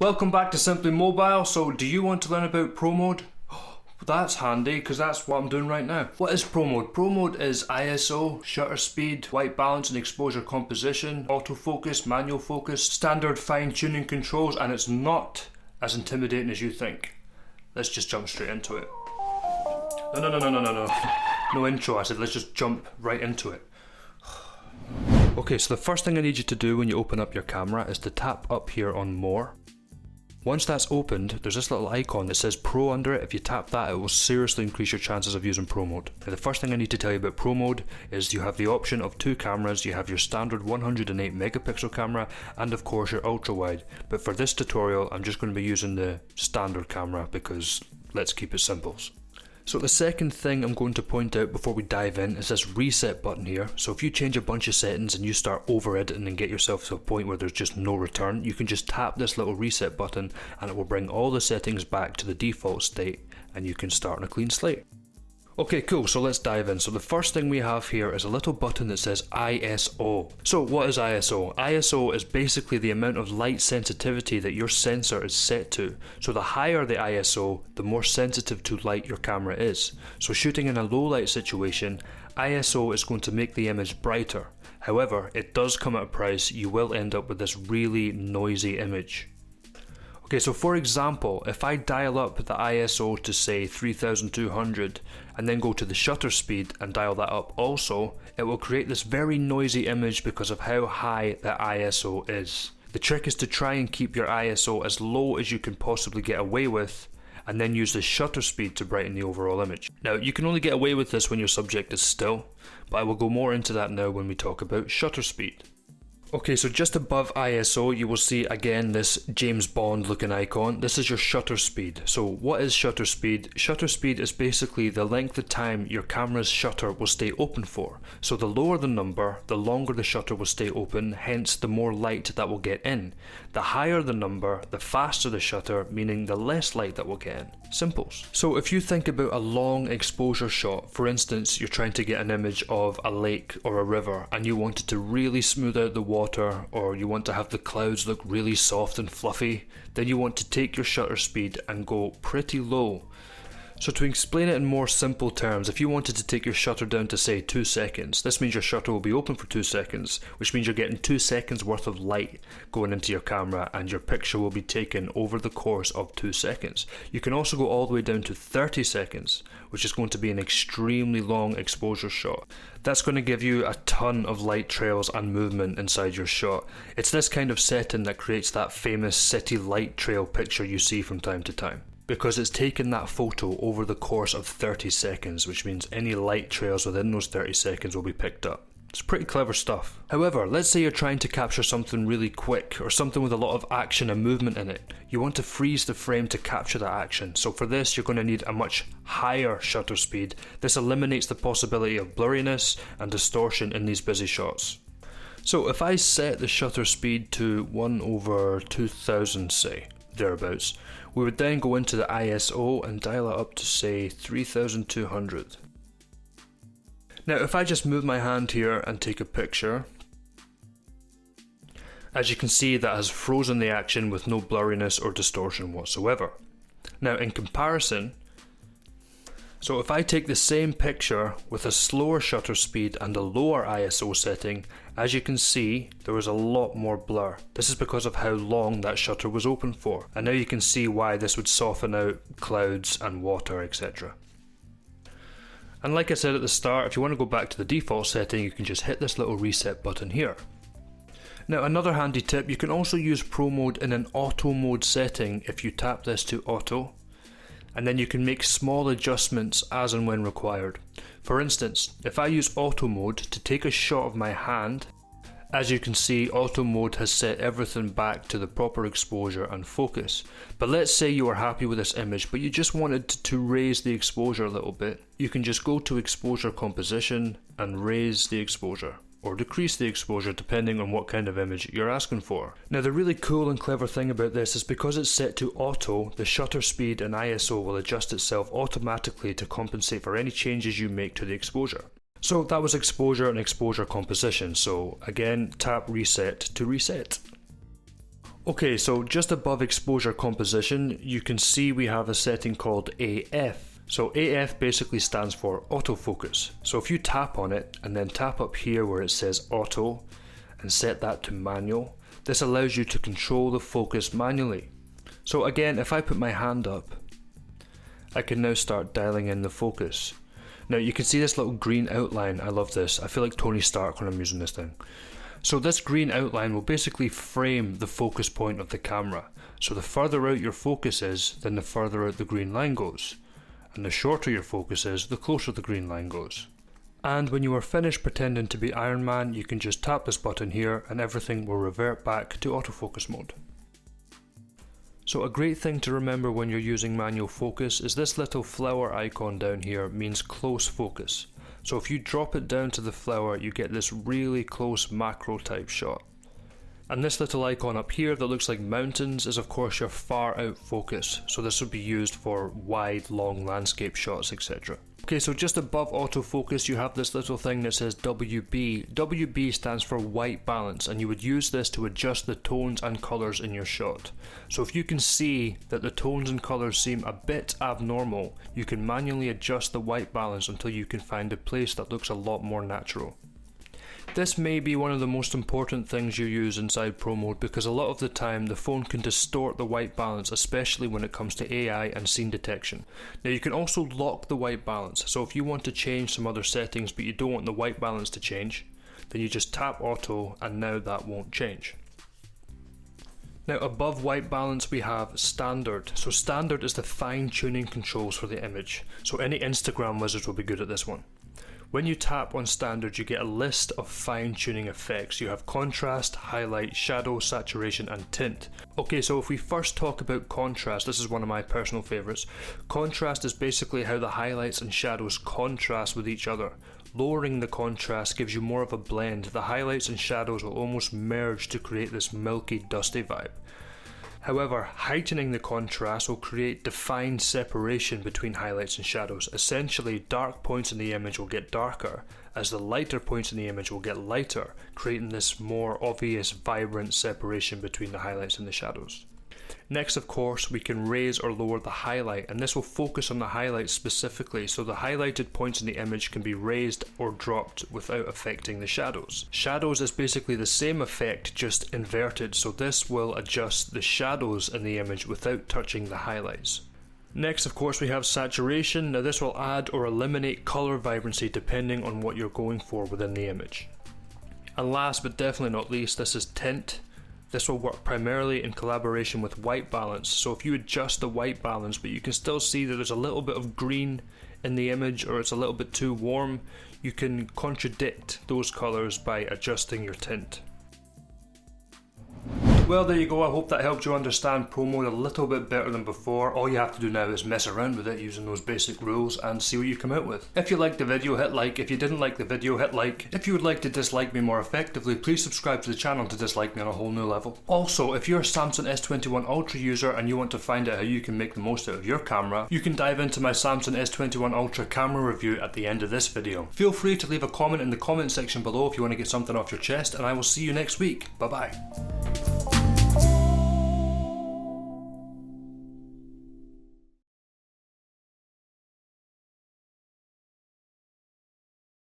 Welcome back to Simply Mobile. So do you want to learn about Pro Mode? That's handy because that's what I'm doing right now. What is Pro Mode? Pro Mode is ISO, shutter speed, white balance and exposure composition, autofocus, manual focus, standard fine tuning controls, and it's not as intimidating as you think. Let's just jump straight into it. No. No intro, I said let's just jump right into it. Okay, so the first thing I need you to do when you open up your camera is to tap up here on More. Once that's opened, there's this little icon that says Pro under it. If you tap that, it will seriously increase your chances of using Pro Mode. Now, the first thing I need to tell you about Pro Mode is you have the option of two cameras. You have your standard 108 megapixel camera and of course your ultra wide. But for this tutorial, I'm just going to be using the standard camera because let's keep it simple. So the second thing I'm going to point out before we dive in is this reset button here. So if you change a bunch of settings and you start over editing and get yourself to a point where there's just no return, you can just tap this little reset button and it will bring all the settings back to the default state and you can start on a clean slate. Okay, cool, so let's dive in. So the first thing we have here is a little button that says ISO. So what is ISO? ISO is basically the amount of light sensitivity that your sensor is set to. So the higher the ISO, the more sensitive to light your camera is. So shooting in a low light situation, ISO is going to make the image brighter. However, it does come at a price. You will end up with this really noisy image. Okay, so for example, if I dial up the ISO to say 3200 and then go to the shutter speed and dial that up also, it will create this very noisy image because of how high the ISO is. The trick is to try and keep your ISO as low as you can possibly get away with and then use the shutter speed to brighten the overall image. Now, you can only get away with this when your subject is still, but I will go more into that now when we talk about shutter speed. Okay, so just above ISO you will see again this James Bond looking icon. This is your shutter speed. So what is shutter speed? Shutter speed is basically the length of time your camera's shutter will stay open for. So the lower the number, the longer the shutter will stay open, hence the more light that will get in. The higher the number, the faster the shutter, meaning the less light that will get in. Simples. So if you think about a long exposure shot, for instance, you're trying to get an image of a lake or a river and you wanted to really smooth out the water, or you want to have the clouds look really soft and fluffy, then you want to take your shutter speed and go pretty low. So to explain it in more simple terms, if you wanted to take your shutter down to say 2 seconds, this means your shutter will be open for 2 seconds, which means you're getting 2 seconds worth of light going into your camera and your picture will be taken over the course of 2 seconds. You can also go all the way down to 30 seconds, which is going to be an extremely long exposure shot. That's going to give you a ton of light trails and movement inside your shot. It's this kind of setting that creates that famous city light trail picture you see from time to time, because it's taken that photo over the course of 30 seconds, which means any light trails within those 30 seconds will be picked up. It's pretty clever stuff. However, let's say you're trying to capture something really quick or something with a lot of action and movement in it. You want to freeze the frame to capture that action, so for this you're going to need a much higher shutter speed. This eliminates the possibility of blurriness and distortion in these busy shots. So if I set the shutter speed to 1/2000 say, thereabouts, we would then go into the ISO and dial it up to say 3200. Now if I just move my hand here and take a picture, as you can see that has frozen the action with no blurriness or distortion whatsoever. Now in comparison, so if I take the same picture with a slower shutter speed and a lower ISO setting, as you can see there is a lot more blur. This is because of how long that shutter was open for, and now you can see why this would soften out clouds and water, etc. And like I said at the start, if you want to go back to the default setting, you can just hit this little reset button here. Now another handy tip, you can also use Pro Mode in an auto mode setting if you tap this to auto, and then you can make small adjustments as and when required. For instance, if I use auto mode to take a shot of my hand, as you can see auto mode has set everything back to the proper exposure and focus. But let's say you are happy with this image but you just wanted to raise the exposure a little bit. You can just go to exposure composition and raise the exposure, or decrease the exposure depending on what kind of image you're asking for. Now the really cool and clever thing about this is because it's set to auto, the shutter speed and ISO will adjust itself automatically to compensate for any changes you make to the exposure. So that was exposure and exposure composition, so again tap reset to reset. Okay, so just above exposure composition, you can see we have a setting called AF. So AF basically stands for autofocus. So if you tap on it and then tap up here where it says auto and set that to manual, this allows you to control the focus manually. So again, if I put my hand up, I can now start dialing in the focus. Now you can see this little green outline. I love this. I feel like Tony Stark when I'm using this thing. So this green outline will basically frame the focus point of the camera. So the further out your focus is, then the further out the green line goes. And the shorter your focus is, the closer the green line goes. And when you are finished pretending to be Iron Man, you can just tap this button here and everything will revert back to autofocus mode. So a great thing to remember when you're using manual focus is this little flower icon down here means close focus. So if you drop it down to the flower, you get this really close macro type shot. And this little icon up here that looks like mountains is of course your far out focus, so this would be used for wide, long landscape shots, etc. Okay, so just above autofocus you have this little thing that says WB. WB stands for white balance, and you would use this to adjust the tones and colours in your shot. So if you can see that the tones and colours seem a bit abnormal, you can manually adjust the white balance until you can find a place that looks a lot more natural. This may be one of the most important things you use inside Pro Mode because a lot of the time the phone can distort the white balance, especially when it comes to AI and scene detection. Now you can also lock the white balance, so if you want to change some other settings but you don't want the white balance to change, then you just tap auto and now that won't change. Now above white balance we have standard. So standard is the fine tuning controls for the image, so any Instagram wizards will be good at this one. When you tap on standard you get a list of fine tuning effects. You have contrast, highlight, shadow, saturation and tint. Okay, so if we first talk about contrast, this is one of my personal favourites. Contrast is basically how the highlights and shadows contrast with each other. Lowering the contrast gives you more of a blend. The highlights and shadows will almost merge to create this milky, dusty vibe. However, heightening the contrast will create defined separation between highlights and shadows. Essentially, dark points in the image will get darker, as the lighter points in the image will get lighter, creating this more obvious, vibrant separation between the highlights and the shadows. Next, of course, we can raise or lower the highlight, and this will focus on the highlights specifically, so the highlighted points in the image can be raised or dropped without affecting the shadows. Shadows is basically the same effect, just inverted, so this will adjust the shadows in the image without touching the highlights. Next, of course, we have saturation. Now this will add or eliminate color vibrancy depending on what you're going for within the image. And last but definitely not least, this is tint. This will work primarily in collaboration with white balance, so if you adjust the white balance but you can still see that there's a little bit of green in the image or it's a little bit too warm, you can contradict those colours by adjusting your tint. Well, there you go. I hope that helped you understand Pro Mode a little bit better than before. All you have to do now is mess around with it using those basic rules and see what you come out with. If you liked the video, hit like. If you didn't like the video, hit like. If you would like to dislike me more effectively, please subscribe to the channel to dislike me on a whole new level. Also, if you're a Samsung S21 Ultra user and you want to find out how you can make the most out of your camera, you can dive into my Samsung S21 Ultra camera review at the end of this video. Feel free to leave a comment in the comment section below if you want to get something off your chest, and I will see you next week. Bye bye.